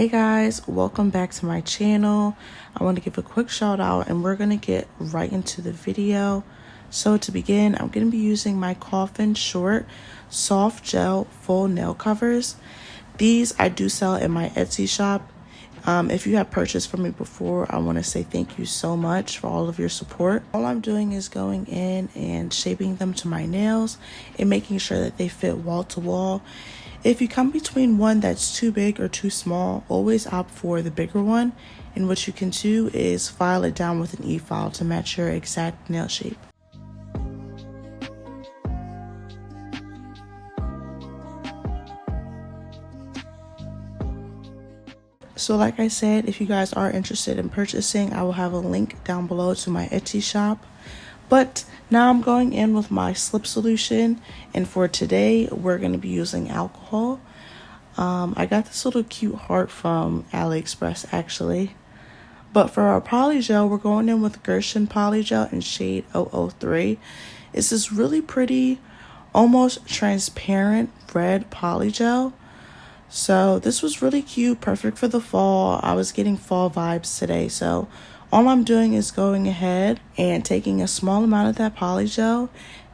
Hey guys, welcome back to my channel. I want to give a quick shout out and we're going to get right into the video. So to begin, I'm going to be using my Coffin Short Soft Gel Full Nail Covers. These I do sell in my Etsy shop. If you have purchased from me before, I want to say thank you so much for all of your support. All I'm doing is going in and shaping them to my nails and making sure that they fit wall to wall. If you come between one that's too big or too small, always opt for the bigger one. And what you can do is file it down with an e-file to match your exact nail shape. So like I said, if you guys are interested in purchasing, I will have a link down below to my Etsy shop. But now I'm going in with my slip solution, and for today we're going to be using alcohol. I got this little cute heart from AliExpress actually. But for our polygel, we're going in with Gershon Polygel in shade 003. It's this really pretty, almost transparent red polygel. So this was really cute, perfect for the fall. I was getting fall vibes today, so all I'm doing is going ahead and taking a small amount of that polygel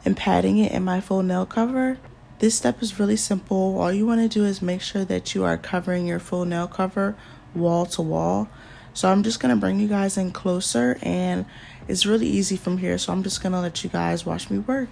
and patting it in my full nail cover. This step is really simple. All you want to do is make sure that you are covering your full nail cover wall to wall. So I'm just going to bring you guys in closer, and it's really easy from here. So I'm just going to let you guys watch me work.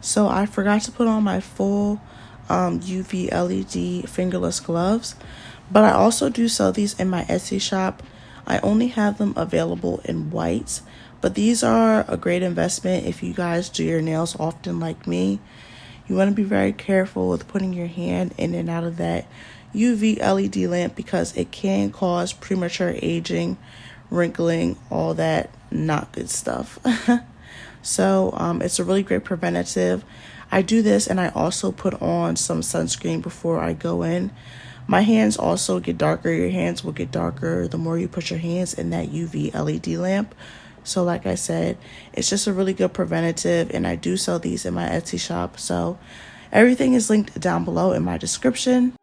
So I forgot to put on my full UV LED fingerless gloves, but I also do sell these in my Etsy shop. I only have them available in whites, but these are a great investment if you guys do your nails often like me. You want to be very careful with putting your hand in and out of that UV LED lamp because it can cause premature aging, wrinkling, all that not good stuff. So it's a really great preventative. I do this and I also put on some sunscreen before I go in. My hands also get darker. Your hands will get darker the more you put your hands in that UV LED lamp. So like I said, it's just a really good preventative, and I do sell these in my Etsy shop. So everything is linked down below in my description.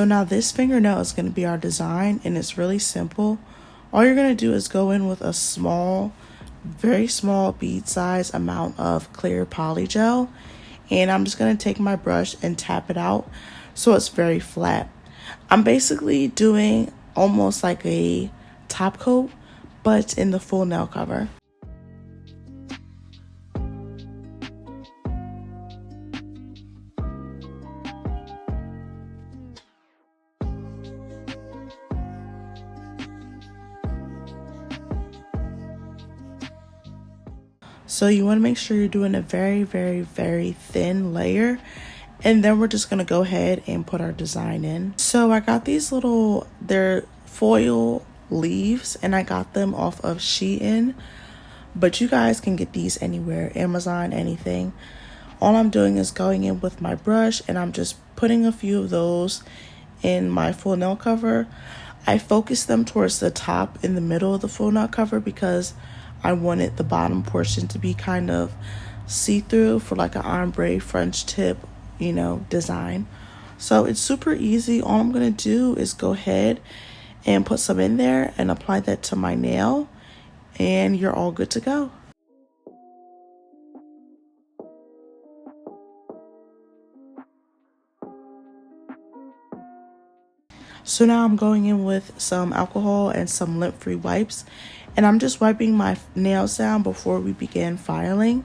So now this fingernail is going to be our design, and it's really simple. All you're going to do is go in with a small, very small bead size amount of clear polygel, and I'm just going to take my brush and tap it out so it's very flat. I'm basically doing almost like a top coat, but in the full nail cover. So you want to make sure you're doing a very, very, very thin layer. And then we're just going to go ahead and put our design in. So I got these little, they're foil leaves, and I got them off of Shein. But you guys can get these anywhere, Amazon, anything. All I'm doing is going in with my brush, and I'm just putting a few of those in my full nail cover. I focused them towards the top in the middle of the full nail cover because I wanted the bottom portion to be kind of see-through for like an ombre French tip, you know, design. So it's super easy. All I'm going to do is go ahead and put some in there and apply that to my nail, and you're all good to go. So now I'm going in with some alcohol and some lint-free wipes, and I'm just wiping my nails down before we begin filing.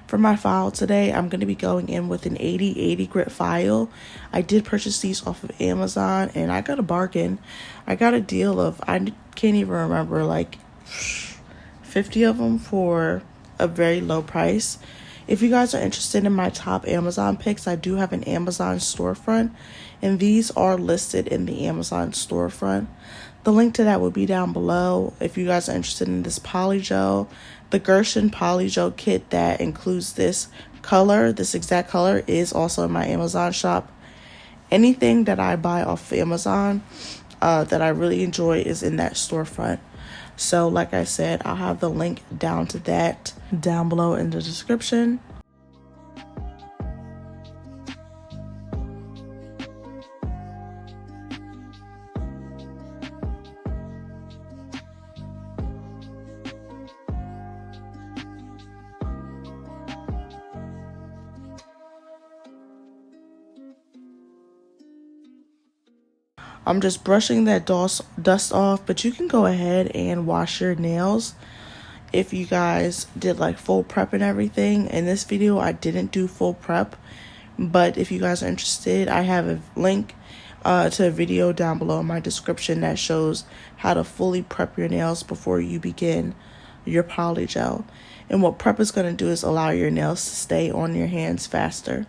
For my file today, I'm going to be going in with an 80/80 grit file. I did purchase these off of Amazon, and I got a bargain. I got a deal of, I can't even remember, like 50 of them for a very low price. If you guys are interested in my top Amazon picks, I do have an Amazon storefront, and these are listed in the Amazon storefront. The link to that will be down below. If you guys are interested in this polygel, the Gershon polygel kit that includes this color, this exact color, is also in my Amazon shop. Anything that I buy off of Amazon that I really enjoy is in that storefront. So like I said, I'll have the link down to that down below in the description. I'm just brushing that dust off, but you can go ahead and wash your nails if you guys did like full prep and everything. In this video, I didn't do full prep, but if you guys are interested, I have a link to a video down below in my description that shows how to fully prep your nails before you begin your polygel. And what prep is going to do is allow your nails to stay on your hands faster.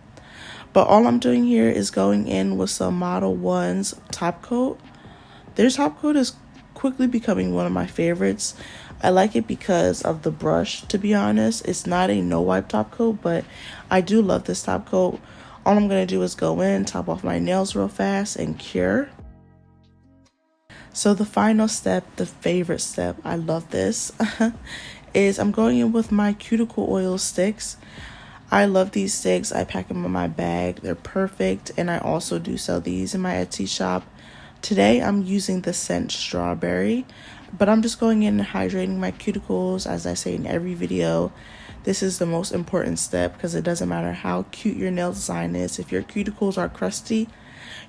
But all I'm doing here is going in with some Model 1's top coat. Their top coat is quickly becoming one of my favorites. I like it because of the brush, to be honest. It's not a no-wipe top coat, but I do love this top coat. All I'm going to do is go in, top off my nails real fast, and cure. So the final step, the favorite step, I love this, is I'm going in with my Cuticle Oil sticks. I love these sticks. I pack them in my bag. They're perfect, and I also do sell these in my Etsy shop. Today I'm using the scent strawberry, but I'm just going in and hydrating my cuticles. As I say in every video, this is the most important step because it doesn't matter how cute your nail design is. If your cuticles are crusty,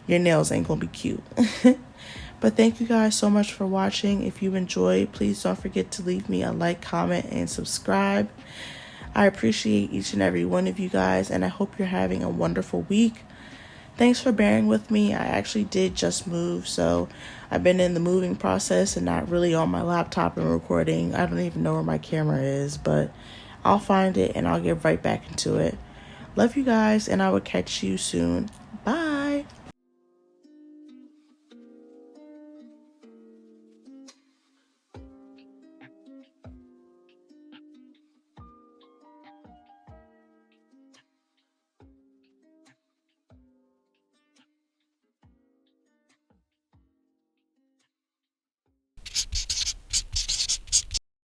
your nails ain't gonna be cute. But thank you guys so much for watching. If you enjoyed, please don't forget to leave me a like, comment, and subscribe. I appreciate each and every one of you guys, and I hope you're having a wonderful week. Thanks for bearing with me. I actually did just move, so I've been in the moving process and not really on my laptop and recording. I don't even know where my camera is, but I'll find it and I'll get right back into it. Love you guys, and I will catch you soon. Bye.